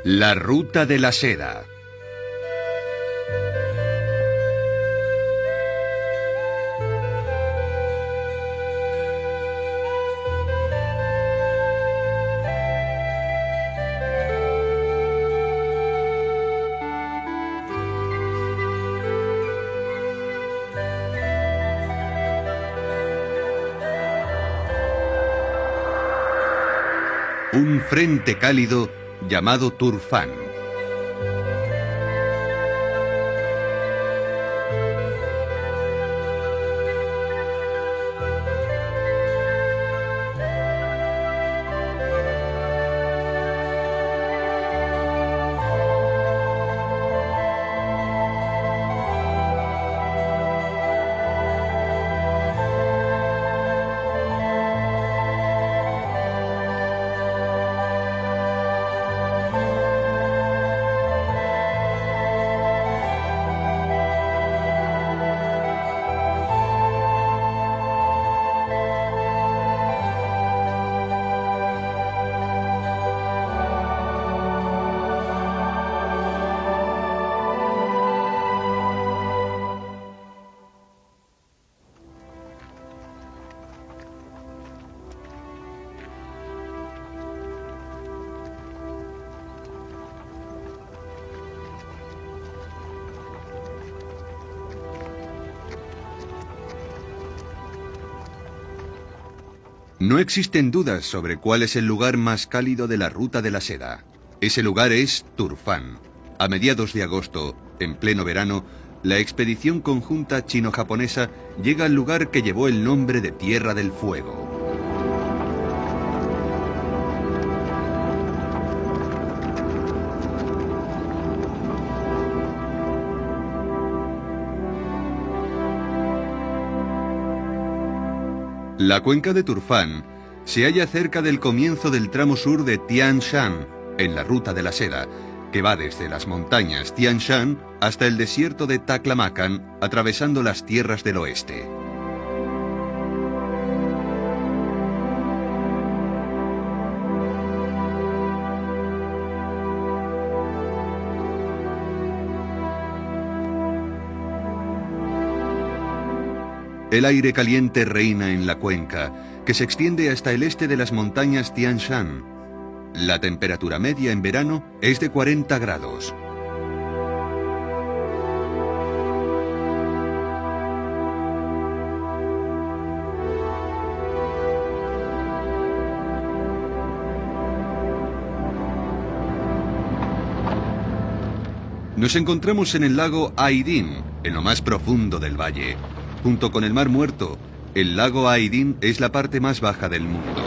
La Ruta de la Seda. Un frente cálido llamado Turfán. No existen dudas sobre cuál es el lugar más cálido de la Ruta de la Seda. Ese lugar es Turfán. A mediados de agosto, en pleno verano, la expedición conjunta chino-japonesa llega al lugar que llevó el nombre de Tierra del Fuego. La cuenca de Turfán se halla cerca del comienzo del tramo sur de Tian Shan, en la Ruta de la Seda, que va desde las montañas Tian Shan hasta el desierto de Taklamakan, atravesando las tierras del oeste. El aire caliente reina en la cuenca, que se extiende hasta el este de las montañas Tian Shan. La temperatura media en verano es de 40 grados. Nos encontramos en el lago Aydin, en lo más profundo del valle. Junto con el Mar Muerto, el lago Aydin es la parte más baja del mundo.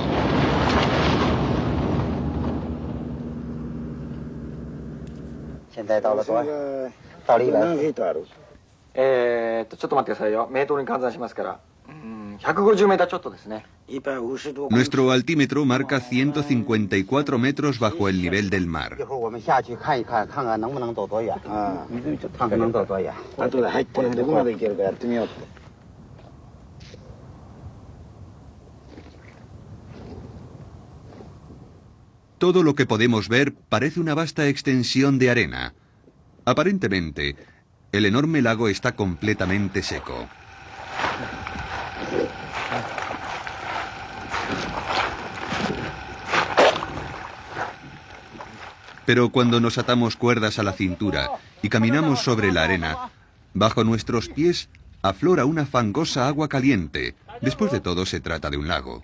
Nuestro altímetro marca 154 metros bajo el nivel del mar. Todo lo que podemos ver parece una vasta extensión de arena. Aparentemente, el enorme lago está completamente seco. Pero cuando nos atamos cuerdas a la cintura y caminamos sobre la arena, bajo nuestros pies aflora una fangosa agua caliente. Después de todo, se trata de un lago.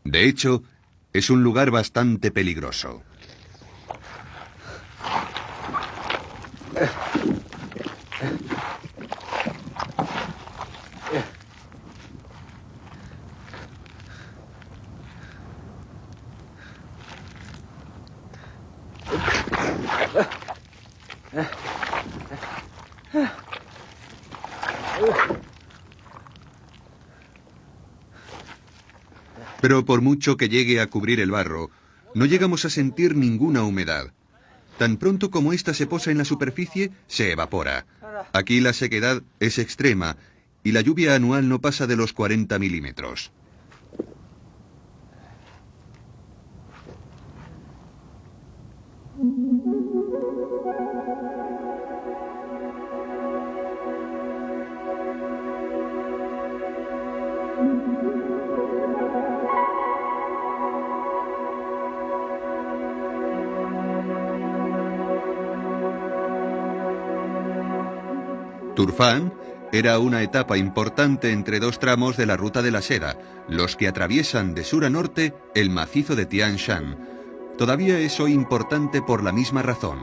De hecho, es un lugar bastante peligroso. Pero por mucho que llegue a cubrir el barro, no llegamos a sentir ninguna humedad. Tan pronto como ésta se posa en la superficie, se evapora. Aquí la sequedad es extrema y la lluvia anual no pasa de los 40 milímetros. Turfán era una etapa importante entre dos tramos de la Ruta de la Seda, los que atraviesan de sur a norte el macizo de Tian Shan. Todavía es hoy importante por la misma razón.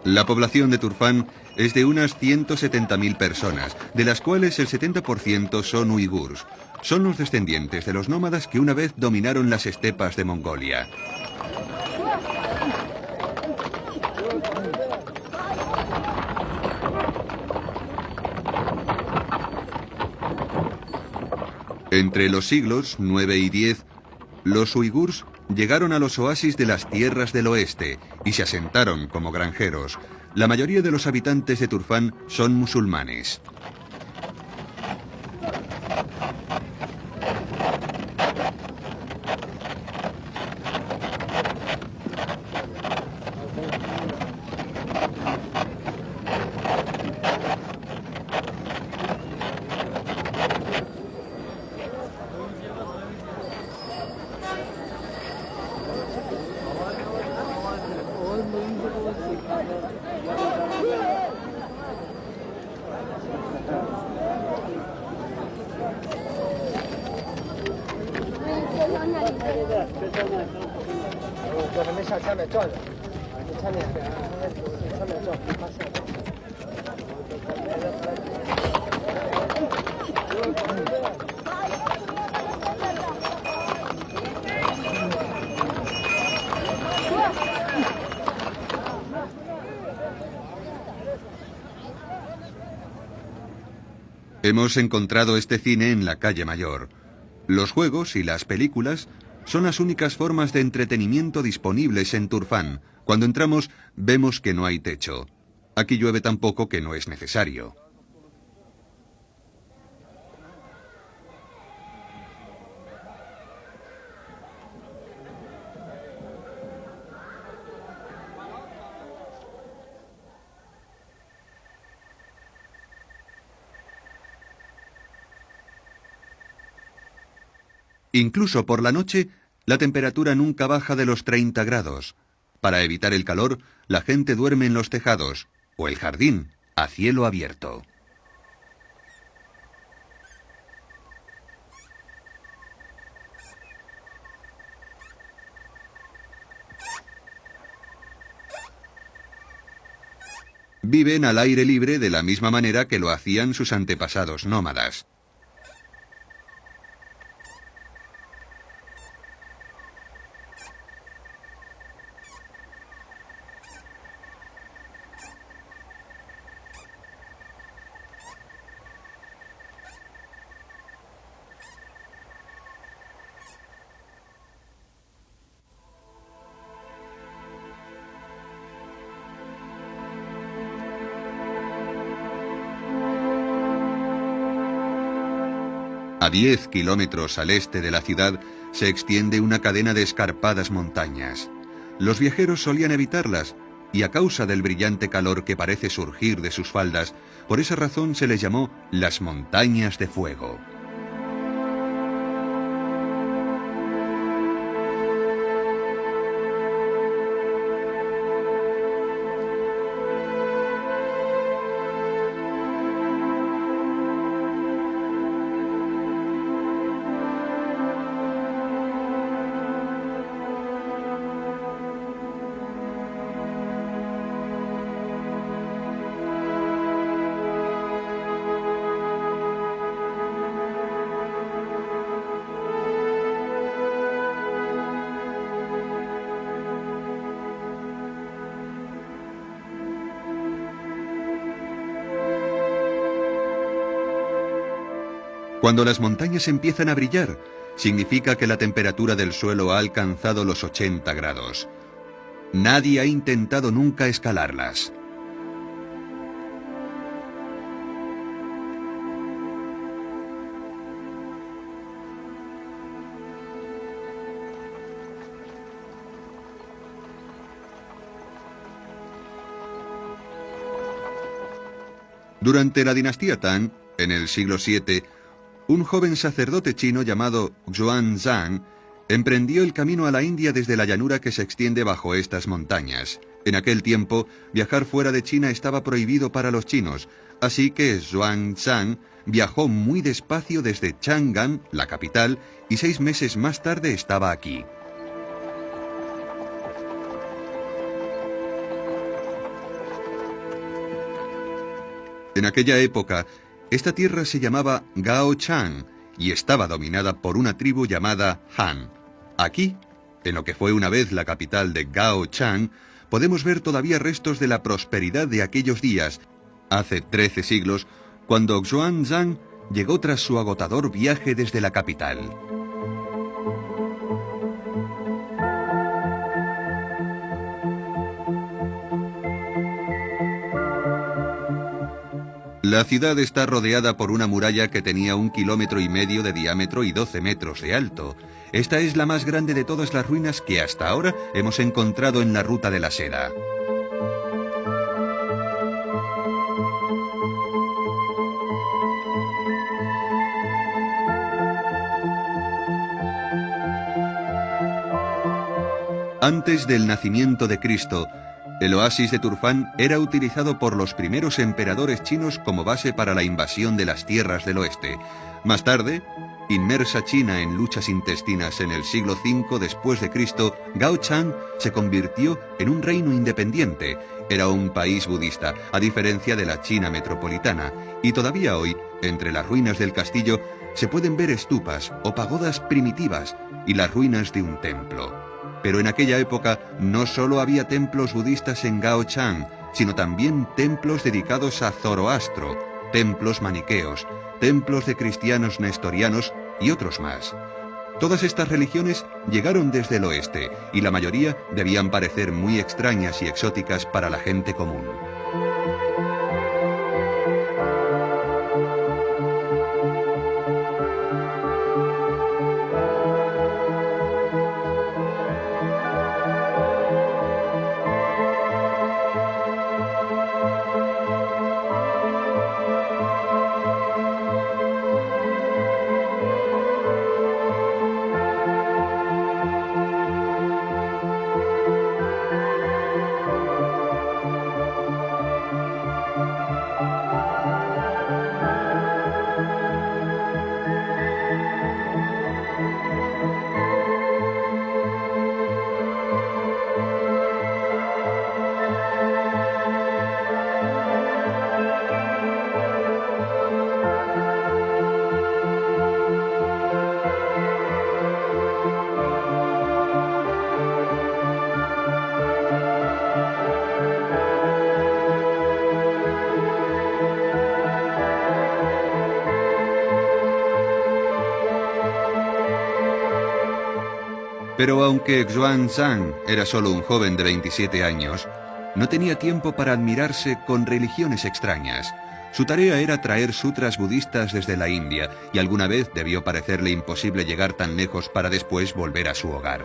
La población de Turfán es de unas 170.000 personas, de las cuales el 70% son uigurs. Son los descendientes de los nómadas que una vez dominaron las estepas de Mongolia. Entre los siglos 9 y 10, los uigurs llegaron a los oasis de las tierras del oeste y se asentaron como granjeros. La mayoría de los habitantes de Turfán son musulmanes. Hemos encontrado este cine en la calle Mayor. Los juegos y las películas son las únicas formas de entretenimiento disponibles en Turfán. Cuando entramos, vemos que no hay techo. Aquí llueve tan poco que no es necesario. Incluso por la noche, la temperatura nunca baja de los 30 grados. Para evitar el calor, la gente duerme en los tejados o el jardín, a cielo abierto. Viven al aire libre de la misma manera que lo hacían sus antepasados nómadas. A 10 kilómetros al este de la ciudad se extiende una cadena de escarpadas montañas. Los viajeros solían evitarlas y a causa del brillante calor que parece surgir de sus faldas, por esa razón se les llamó las montañas de fuego. Cuando las montañas empiezan a brillar, significa que la temperatura del suelo ha alcanzado los 80 grados. Nadie ha intentado nunca escalarlas. Durante la dinastía Tang, en el siglo VII, un joven sacerdote chino llamado Xuanzang emprendió el camino a la India desde la llanura que se extiende bajo estas montañas. En aquel tiempo, viajar fuera de China estaba prohibido para los chinos, así que Xuanzang viajó muy despacio desde Chang'an, la capital, y 6 meses más tarde estaba aquí. En aquella época, esta tierra se llamaba Gao Chang y estaba dominada por una tribu llamada Han. Aquí, en lo que fue una vez la capital de Gao Chang, podemos ver todavía restos de la prosperidad de aquellos días, hace 13 siglos, cuando Xuanzang llegó tras su agotador viaje desde la capital. La ciudad está rodeada por una muralla que tenía 1,5 kilómetros de diámetro y 12 metros de alto. Esta es la más grande de todas las ruinas que hasta ahora hemos encontrado en la Ruta de la Seda. Antes del nacimiento de Cristo, el oasis de Turfán era utilizado por los primeros emperadores chinos como base para la invasión de las tierras del oeste. Más tarde, inmersa China en luchas intestinas en el siglo V después de Cristo, Gao Chang se convirtió en un reino independiente. Era un país budista, a diferencia de la China metropolitana, y todavía hoy, entre las ruinas del castillo, se pueden ver estupas o pagodas primitivas y las ruinas de un templo. Pero en aquella época no solo había templos budistas en Gao Chang, sino también templos dedicados a Zoroastro, templos maniqueos, templos de cristianos nestorianos y otros más. Todas estas religiones llegaron desde el oeste y la mayoría debían parecer muy extrañas y exóticas para la gente común. Pero aunque Xuanzang era solo un joven de 27 años, no tenía tiempo para admirarse con religiones extrañas. Su tarea era traer sutras budistas desde la India, y alguna vez debió parecerle imposible llegar tan lejos para después volver a su hogar.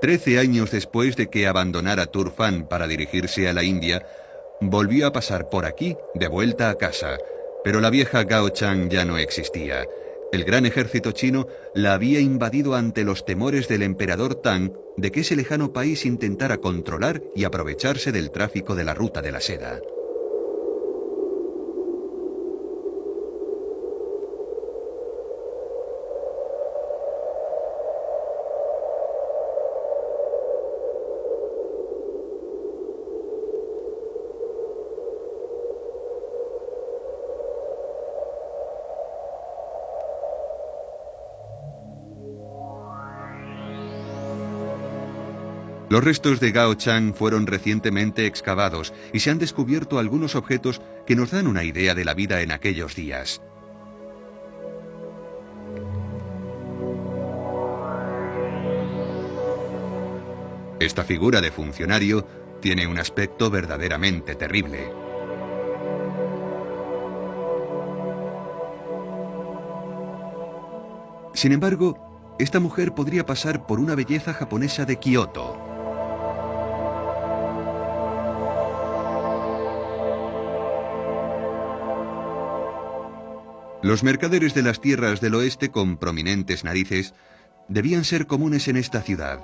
Trece años después de que abandonara Turfán para dirigirse a la India, volvió a pasar por aquí de vuelta a casa, pero la vieja Gao Chang ya no existía. El gran ejército chino la había invadido ante los temores del emperador Tang de que ese lejano país intentara controlar y aprovecharse del tráfico de la Ruta de la Seda. Los restos de Gao Chang fueron recientemente excavados y se han descubierto algunos objetos que nos dan una idea de la vida en aquellos días. Esta figura de funcionario tiene un aspecto verdaderamente terrible. Sin embargo, esta mujer podría pasar por una belleza japonesa de Kioto. Los mercaderes de las tierras del oeste con prominentes narices debían ser comunes en esta ciudad.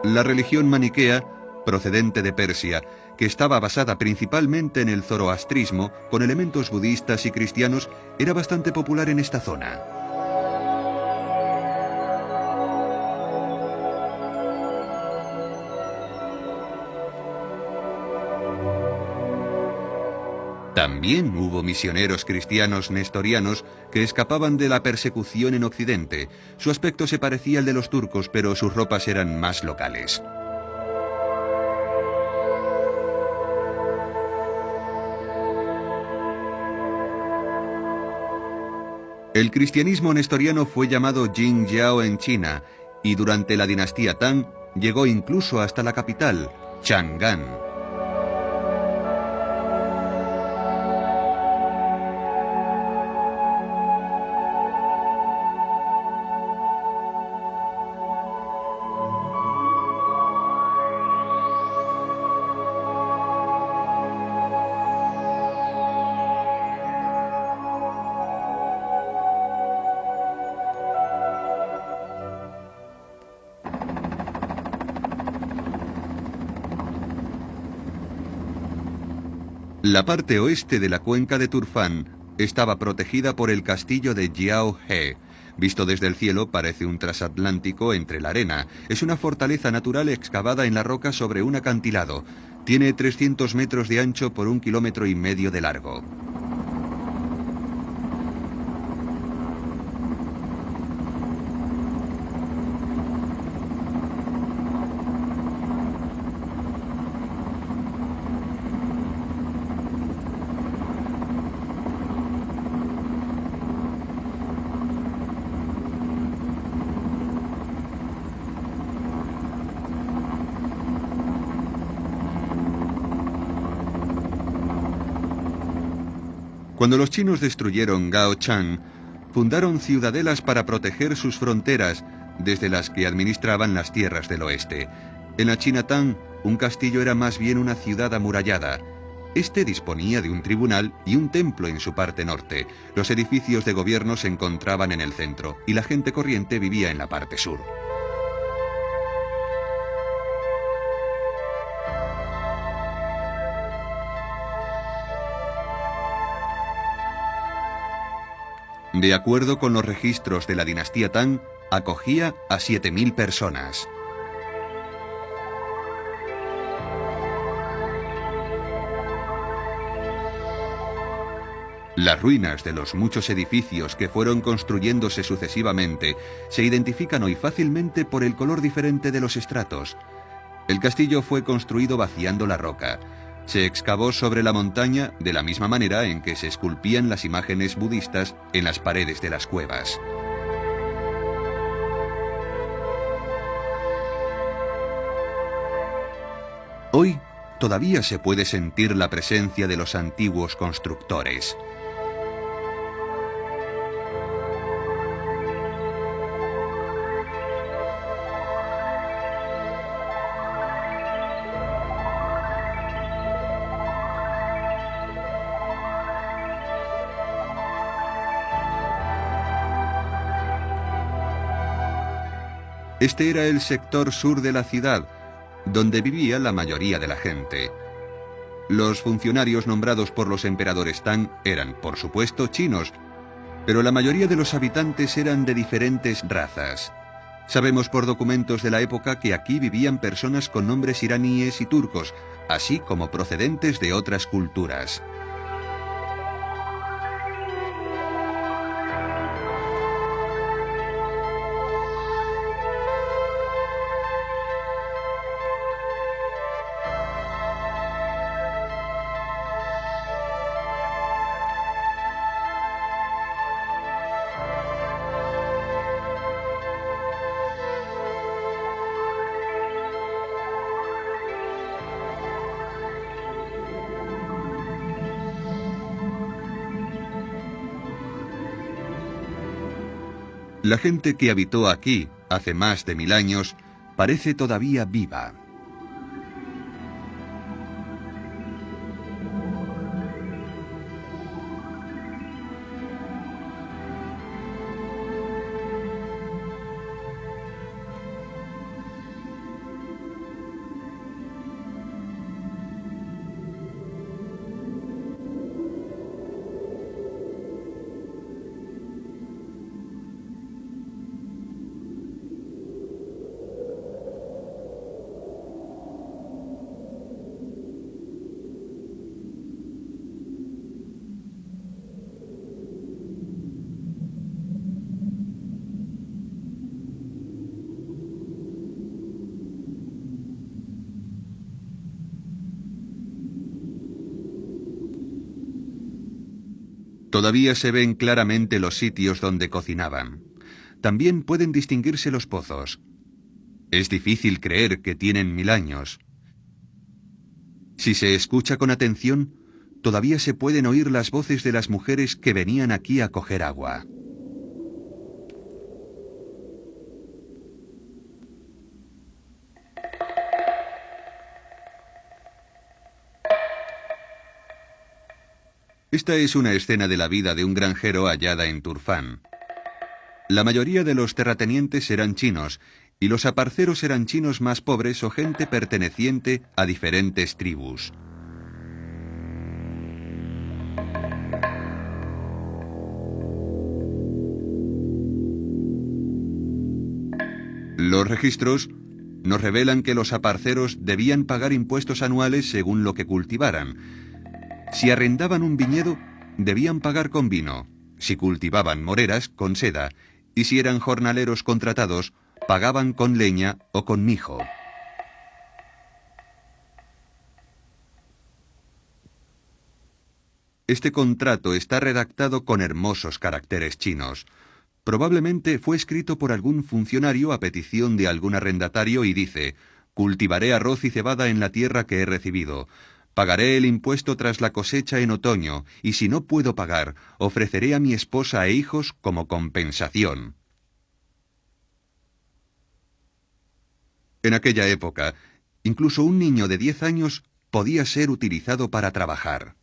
La religión maniquea, procedente de Persia, que estaba basada principalmente en el zoroastrismo, con elementos budistas y cristianos, era bastante popular en esta zona. También hubo misioneros cristianos nestorianos que escapaban de la persecución en Occidente. Su aspecto se parecía al de los turcos, pero sus ropas eran más locales. El cristianismo nestoriano fue llamado Jingjiao en China y durante la dinastía Tang llegó incluso hasta la capital, Chang'an. La parte oeste de la cuenca de Turfán estaba protegida por el castillo de Jiao He. Visto desde el cielo parece un transatlántico entre la arena. Es una fortaleza natural excavada en la roca sobre un acantilado. Tiene 300 metros de ancho por 1,5 kilómetros de largo. Cuando los chinos destruyeron Gao Chang, fundaron ciudadelas para proteger sus fronteras, desde las que administraban las tierras del oeste. En la China Tang, un castillo era más bien una ciudad amurallada. Este disponía de un tribunal y un templo en su parte norte. Los edificios de gobierno se encontraban en el centro y la gente corriente vivía en la parte sur. De acuerdo con los registros de la dinastía Tang, acogía a 7.000 personas. Las ruinas de los muchos edificios que fueron construyéndose sucesivamente se identifican hoy fácilmente por el color diferente de los estratos. El castillo fue construido vaciando la roca. Se excavó sobre la montaña de la misma manera en que se esculpían las imágenes budistas en las paredes de las cuevas. Hoy todavía se puede sentir la presencia de los antiguos constructores. Este era el sector sur de la ciudad, donde vivía la mayoría de la gente. Los funcionarios nombrados por los emperadores Tang eran, por supuesto, chinos, pero la mayoría de los habitantes eran de diferentes razas. Sabemos por documentos de la época que aquí vivían personas con nombres iraníes y turcos, así como procedentes de otras culturas. La gente que habitó aquí hace más de 1000 años parece todavía viva. Todavía se ven claramente los sitios donde cocinaban. También pueden distinguirse los pozos. Es difícil creer que tienen 1000 años. Si se escucha con atención, todavía se pueden oír las voces de las mujeres que venían aquí a coger agua. Esta es una escena de la vida de un granjero hallada en Turfán. La mayoría de los terratenientes eran chinos, y los aparceros eran chinos más pobres o gente perteneciente a diferentes tribus. Los registros nos revelan que los aparceros debían pagar impuestos anuales según lo que cultivaran. Si arrendaban un viñedo, debían pagar con vino. Si cultivaban moreras, con seda. Y si eran jornaleros contratados, pagaban con leña o con mijo. Este contrato está redactado con hermosos caracteres chinos. Probablemente fue escrito por algún funcionario a petición de algún arrendatario y dice: «Cultivaré arroz y cebada en la tierra que he recibido. Pagaré el impuesto tras la cosecha en otoño, y si no puedo pagar, ofreceré a mi esposa e hijos como compensación». En aquella época, incluso un niño de 10 años podía ser utilizado para trabajar.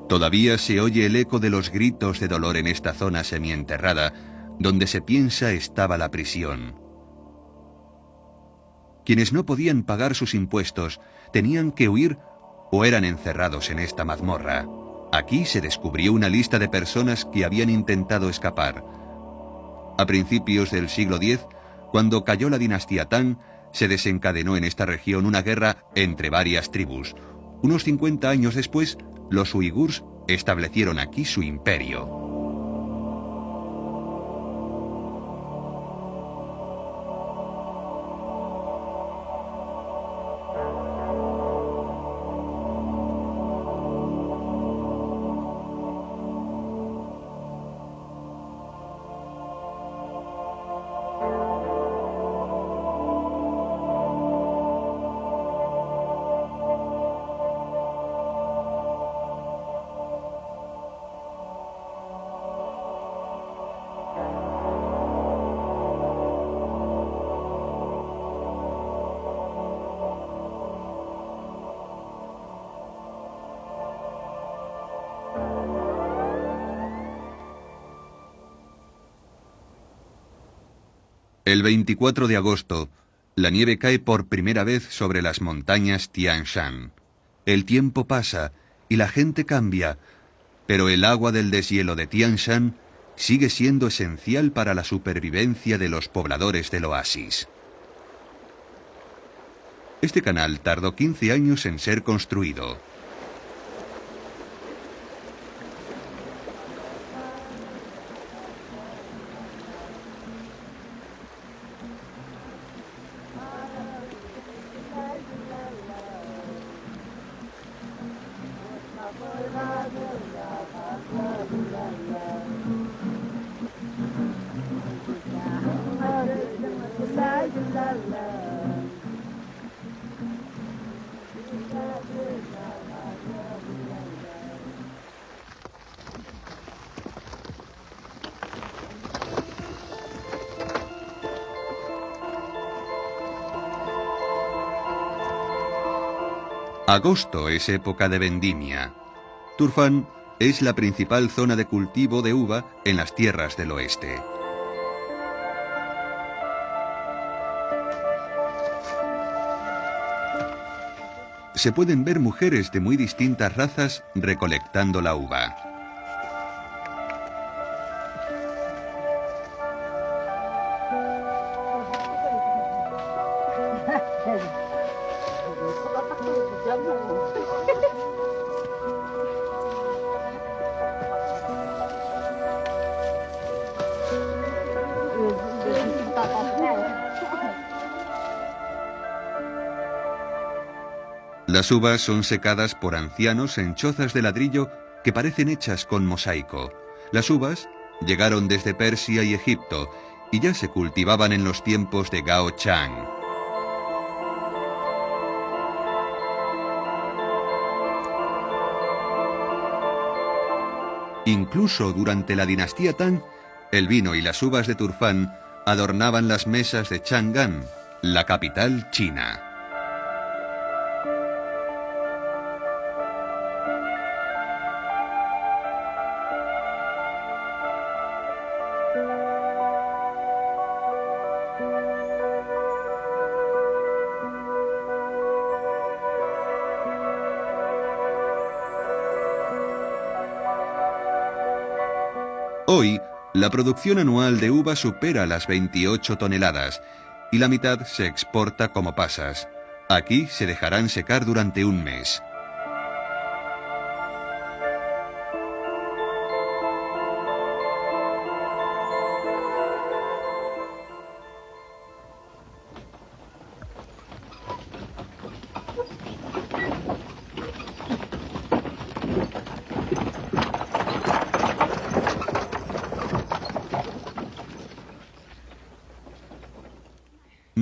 Todavía se oye el eco de los gritos de dolor en esta zona semienterrada, donde se piensa estaba la prisión. Quienes no podían pagar sus impuestos tenían que huir o eran encerrados en esta mazmorra. Aquí se descubrió una lista de personas que habían intentado escapar. A principios del siglo X, cuando cayó la dinastía Tang, se desencadenó en esta región una guerra entre varias tribus. Unos 50 años después, los uigurs establecieron aquí su imperio. El 24 de agosto, la nieve cae por primera vez sobre las montañas Tian Shan. El tiempo pasa y la gente cambia, pero el agua del deshielo de Tian Shan sigue siendo esencial para la supervivencia de los pobladores del oasis. Este canal tardó 15 años en ser construido. Agosto es época de vendimia. Turfán es la principal zona de cultivo de uva en las tierras del oeste. Se pueden ver mujeres de muy distintas razas recolectando la uva. Las uvas son secadas por ancianos en chozas de ladrillo que parecen hechas con mosaico. Las uvas llegaron desde Persia y Egipto y ya se cultivaban en los tiempos de Gao Chang. Incluso durante la dinastía Tang, el vino y las uvas de Turfán adornaban las mesas de Chang'an, la capital china. Hoy, la producción anual de uva supera las 28 toneladas y la mitad se exporta como pasas. Aquí se dejarán secar durante un mes.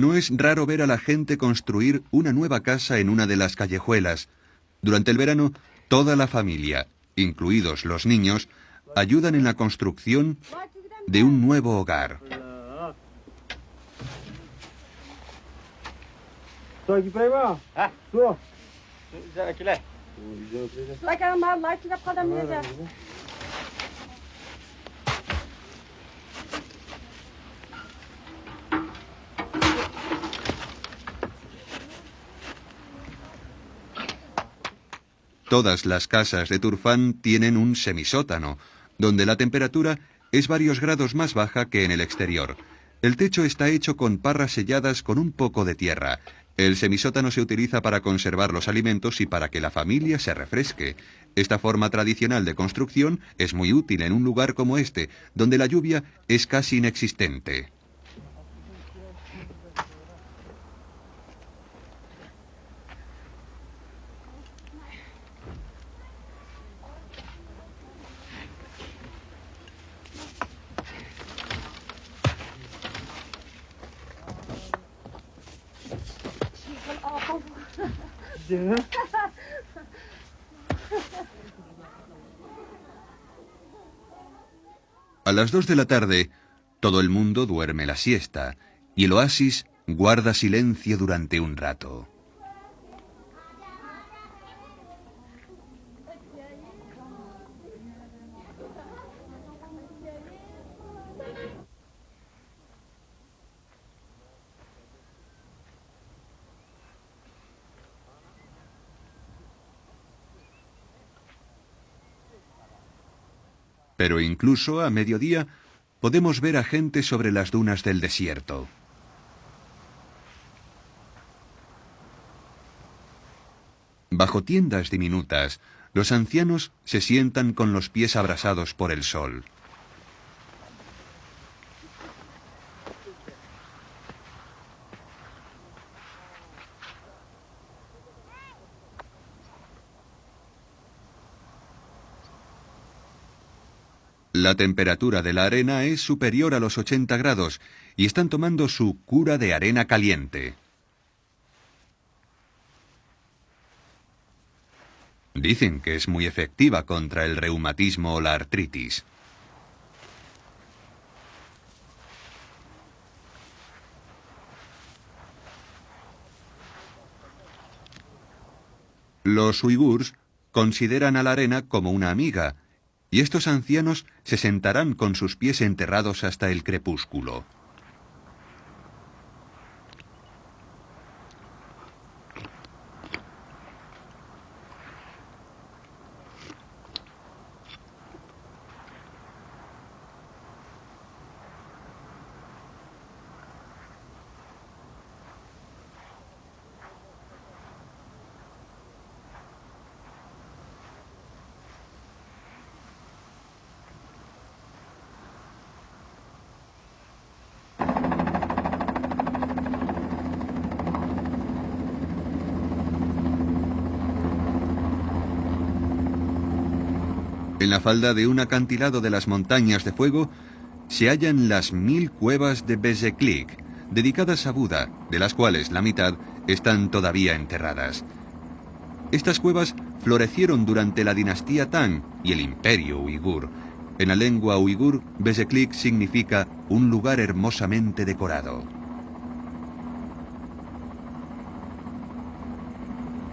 No es raro ver a la gente construir una nueva casa en una de las callejuelas. Durante el verano, toda la familia, incluidos los niños, ayudan en la construcción de un nuevo hogar. Todas las casas de Turfán tienen un semisótano, donde la temperatura es varios grados más baja que en el exterior. El techo está hecho con parras selladas con un poco de tierra. El semisótano se utiliza para conservar los alimentos y para que la familia se refresque. Esta forma tradicional de construcción es muy útil en un lugar como este, donde la lluvia es casi inexistente. A las 2 de la tarde, todo el mundo duerme la siesta y el oasis guarda silencio durante un rato. Pero incluso a mediodía podemos ver a gente sobre las dunas del desierto. Bajo tiendas diminutas, los ancianos se sientan con los pies abrasados por el sol. La temperatura de la arena es superior a los 80 grados y están tomando su cura de arena caliente. Dicen que es muy efectiva contra el reumatismo o la artritis. Los uigurs consideran a la arena como una amiga, y estos ancianos se sentarán con sus pies enterrados hasta el crepúsculo. En la falda de un acantilado de las montañas de fuego se hallan las 1000 cuevas de Bezeklik, dedicadas a Buda, de las cuales la mitad están todavía enterradas. Estas cuevas florecieron durante la dinastía Tang y el imperio uigur. En la lengua uigur, Bezeklik significa un lugar hermosamente decorado.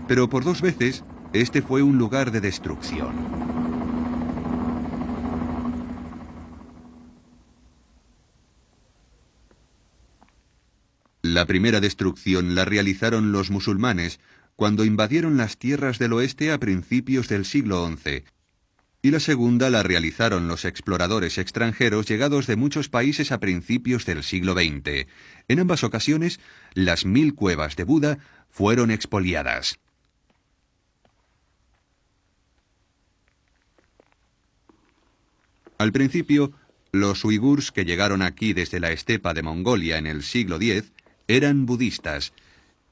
Pero por 2 veces, este fue un lugar de destrucción. La primera destrucción la realizaron los musulmanes cuando invadieron las tierras del oeste a principios del siglo XI, y la segunda la realizaron los exploradores extranjeros llegados de muchos países a principios del siglo XX. En ambas ocasiones, las 1000 cuevas de Buda fueron expoliadas. Al principio, los uigurs que llegaron aquí desde la estepa de Mongolia en el siglo X eran budistas.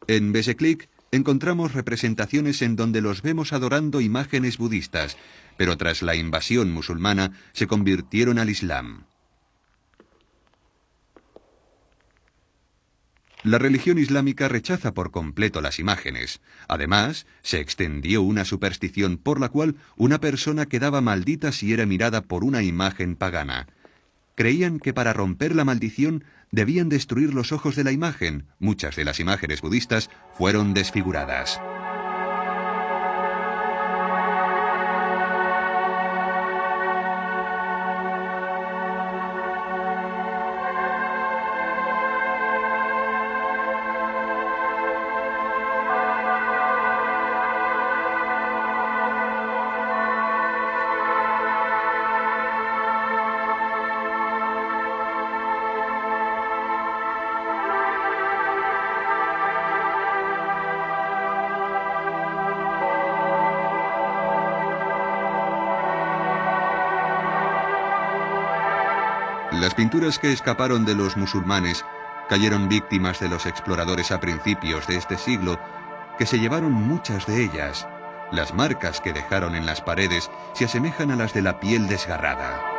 En Bezeklik encontramos representaciones en donde los vemos adorando imágenes budistas, pero tras la invasión musulmana se convirtieron al Islam. La religión islámica rechaza por completo las imágenes. Además, se extendió una superstición por la cual una persona quedaba maldita si era mirada por una imagen pagana. Creían que para romper la maldición debían destruir los ojos de la imagen. Muchas de las imágenes budistas fueron desfiguradas. Las pinturas que escaparon de los musulmanes cayeron víctimas de los exploradores a principios de este siglo, que se llevaron muchas de ellas. Las marcas que dejaron en las paredes se asemejan a las de la piel desgarrada.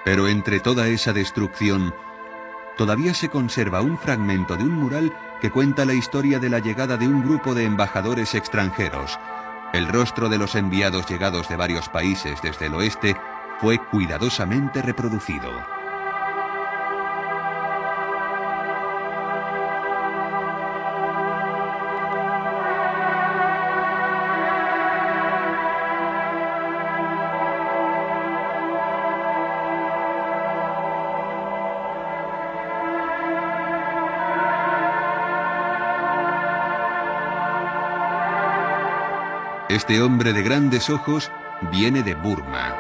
Pero entre toda esa destrucción, todavía se conserva un fragmento de un mural que cuenta la historia de la llegada de un grupo de embajadores extranjeros. El rostro de los enviados llegados de varios países desde el oeste fue cuidadosamente reproducido. Este hombre de grandes ojos viene de Burma.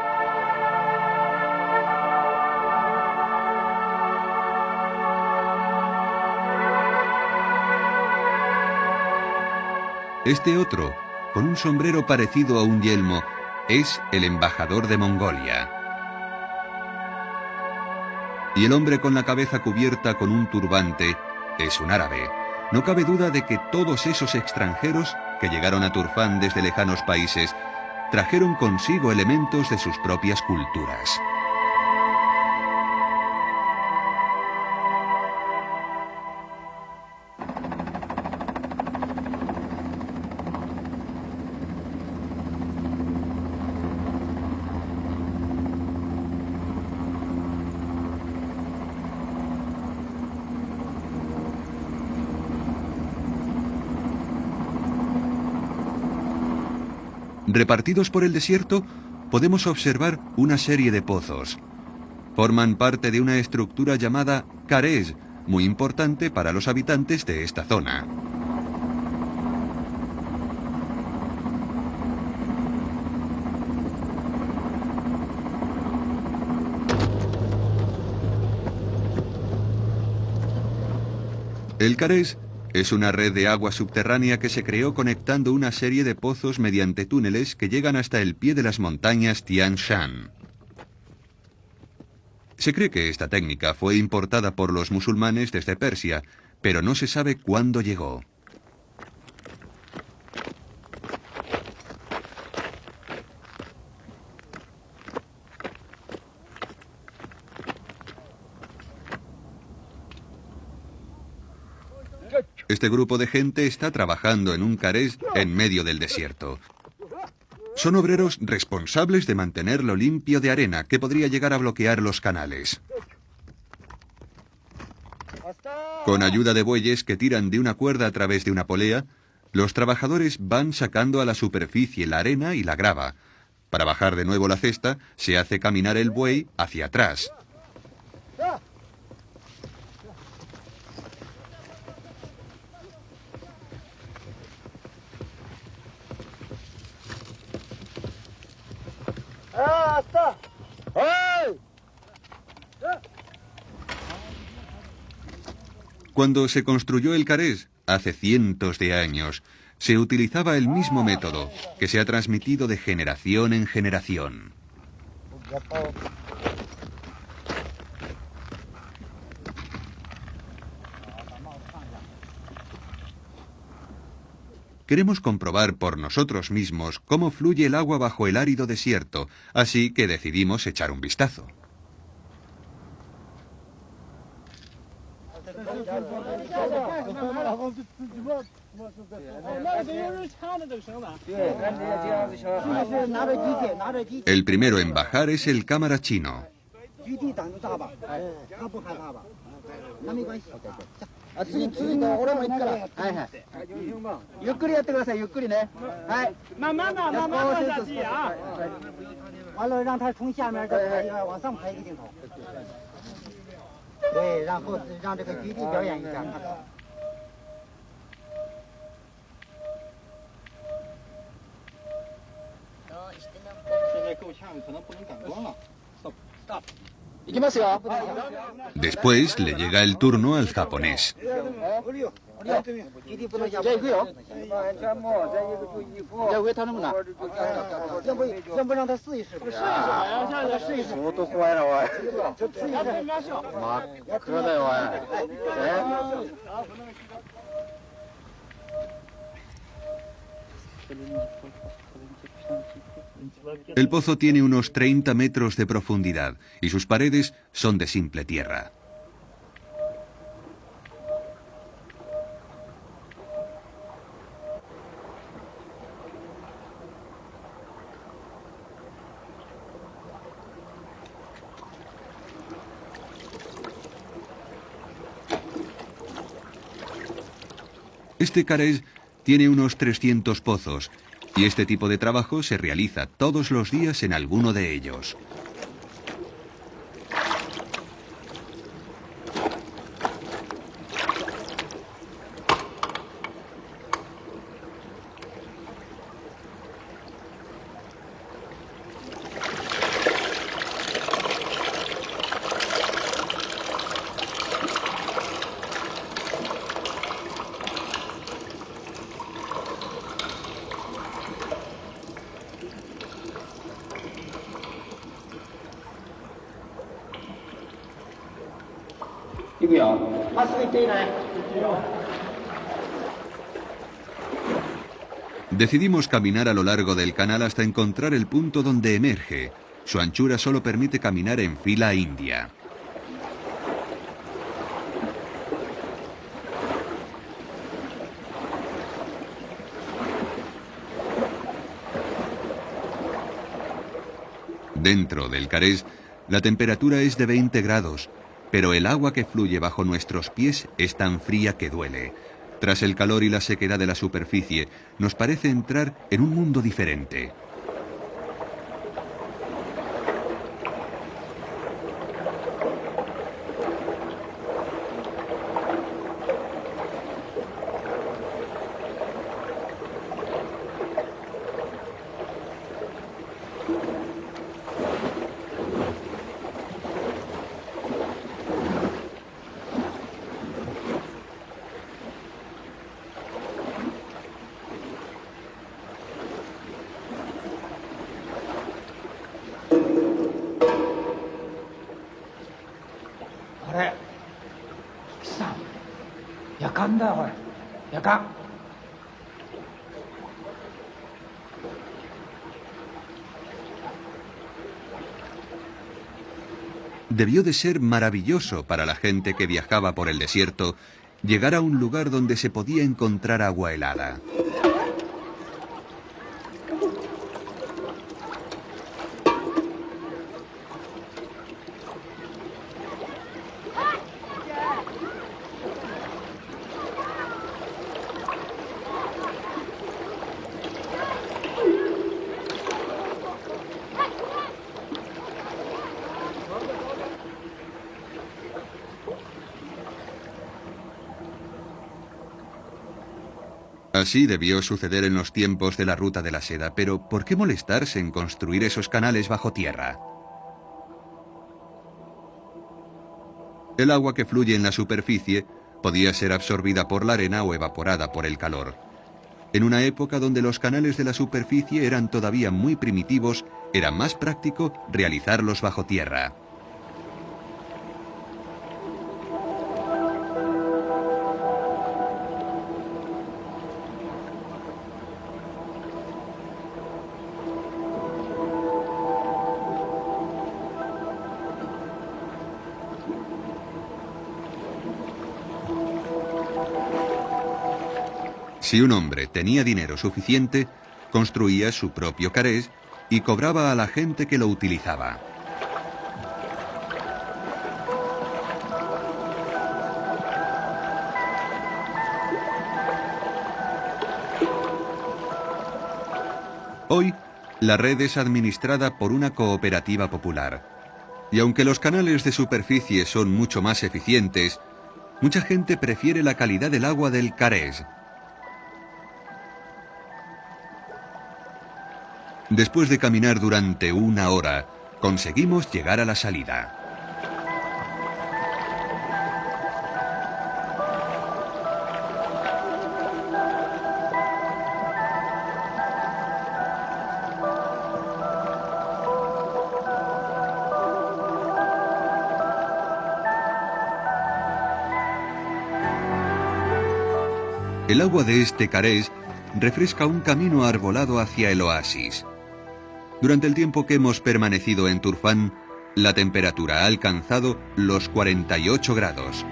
Este otro, con un sombrero parecido a un yelmo, es el embajador de Mongolia. Y el hombre con la cabeza cubierta con un turbante es un árabe. No cabe duda de que todos esos extranjeros que llegaron a Turfán desde lejanos países trajeron consigo elementos de sus propias culturas. Repartidos por el desierto, podemos observar una serie de pozos. Forman parte de una estructura llamada carés, muy importante para los habitantes de esta zona. El carés es una red de agua subterránea que se creó conectando una serie de pozos mediante túneles que llegan hasta el pie de las montañas Tian Shan. Se cree que esta técnica fue importada por los musulmanes desde Persia, pero no se sabe cuándo llegó. Este grupo de gente está trabajando en un carés en medio del desierto. Son obreros responsables de mantenerlo limpio de arena que podría llegar a bloquear los canales. Con ayuda de bueyes que tiran de una cuerda a través de una polea, los trabajadores van sacando a la superficie la arena y la grava. Para bajar de nuevo la cesta, se hace caminar el buey hacia atrás. Cuando se construyó el carés, hace cientos de años, se utilizaba el mismo método, que se ha transmitido de generación en generación. Queremos comprobar por nosotros mismos cómo fluye el agua bajo el árido desierto, así que decidimos echar un vistazo. El primero en bajar es el cámara chino. Después le llega el turno al japonés. El pozo tiene unos 30 metros de profundidad y sus paredes son de simple tierra. Este carés tiene unos 300 pozos y este tipo de trabajo se realiza todos los días en alguno de ellos. Decidimos caminar a lo largo del canal hasta encontrar el punto donde emerge. Su anchura solo permite caminar en fila india. Dentro del Carés, la temperatura es de 20 grados, pero el agua que fluye bajo nuestros pies es tan fría que duele. Tras el calor y la sequedad de la superficie, nos parece entrar en un mundo diferente. Debió de ser maravilloso para la gente que viajaba por el desierto llegar a un lugar donde se podía encontrar agua helada. Así debió suceder en los tiempos de la Ruta de la Seda, pero ¿por qué molestarse en construir esos canales bajo tierra? El agua que fluye en la superficie podía ser absorbida por la arena o evaporada por el calor. En una época donde los canales de la superficie eran todavía muy primitivos, era más práctico realizarlos bajo tierra. Si un hombre tenía dinero suficiente, construía su propio carés y cobraba a la gente que lo utilizaba. Hoy, la red es administrada por una cooperativa popular. Y aunque los canales de superficie son mucho más eficientes, mucha gente prefiere la calidad del agua del Carés. Después de caminar durante una hora, conseguimos llegar a la salida. El agua de este Carés refresca un camino arbolado hacia el oasis. Durante el tiempo que hemos permanecido en Turfán, la temperatura ha alcanzado los 48 grados.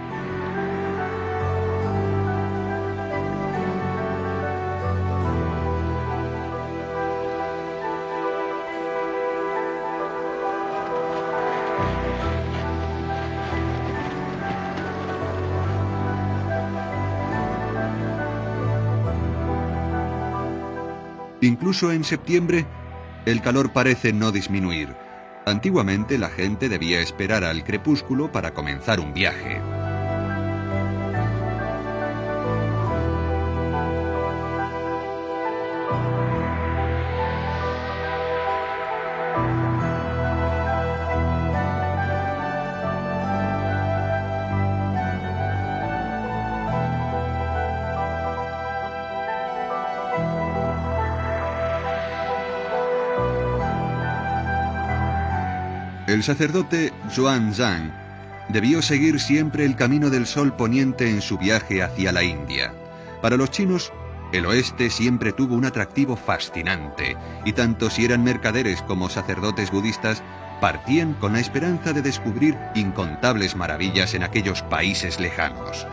Incluso en septiembre, el calor parece no disminuir. Antiguamente la gente debía esperar al crepúsculo para comenzar un viaje. El sacerdote Xuan Zhang debió seguir siempre el camino del sol poniente en su viaje hacia la India. Para los chinos, el oeste siempre tuvo un atractivo fascinante, y tanto si eran mercaderes como sacerdotes budistas, partían con la esperanza de descubrir incontables maravillas en aquellos países lejanos.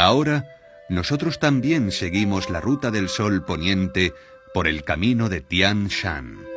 Ahora, nosotros también seguimos la ruta del sol poniente por el camino de Tian Shan.